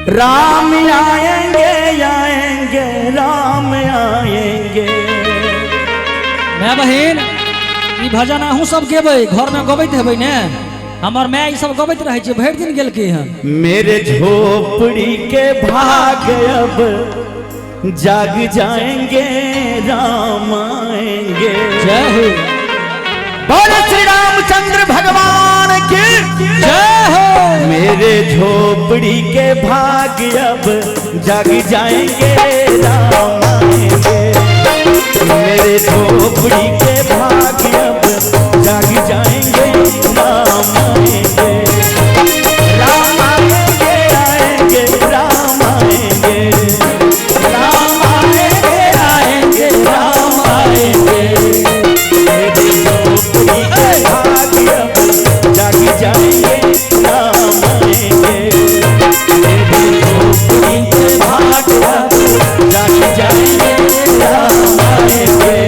राम आएंगे आएंगे राम आएंगे। मैं बहन ई भजन अहूँ सब गेबै घर में गबैत हेबै ने हमार मैं ई सब गबैत रहे भरि दिन गेल के हन। मेरे झोपड़ी के भाग अब जाग जाएंगे राम आएंगे। जय हो बोले श्री रामचंद्र भगवान की जय हो। मेरे झोपड़ी के भाग अब जाग जाएंगे राम आएंगे। मेरे झोपड़ी के भाग अब जाग जाएंगे राम आएंगे। राम आएंगे आएंगे राम आएंगे। राम आएंगे आएंगे राम आएंगे। मेरे झोपड़ी के भाग अब जाग जाएंगे राम आएंगे। मेरे झोपड़ी के भाग अब जाग जाएंगे राम आएंगे।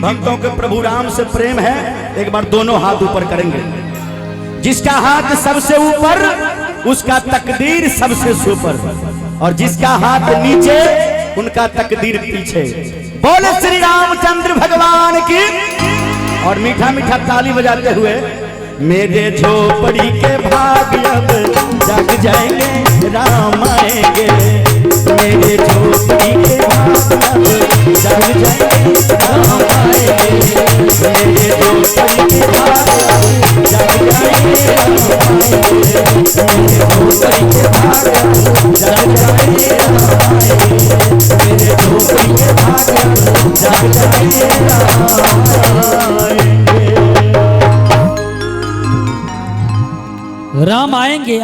भक्तों के प्रभु राम से प्रेम है, एक बार दोनों हाथ ऊपर करेंगे। जिसका हाथ सबसे ऊपर उसका तकदीर सबसे सुपर, और जिसका हाथ नीचे उनका तकदीर पीछे। बोले श्री रामचंद्र भगवान की। और मीठा मीठा ताली बजाते हुए, मेरे झोपड़ी के भाग अब जग जाएंगे राम आएंगे। मेरे झोपड़ी के भाग अब जग जाएंगे राम आएंगे। मेरे झोपड़ी के भाग अब जग जाएंगे राम आएंगे। मेरे झोपड़ी के भाग अब जग जाएंगे राम आएंगे। मेरे झोपड़ी के भाग अब जग जाएंगे राम आएंगे। राम आएंगे।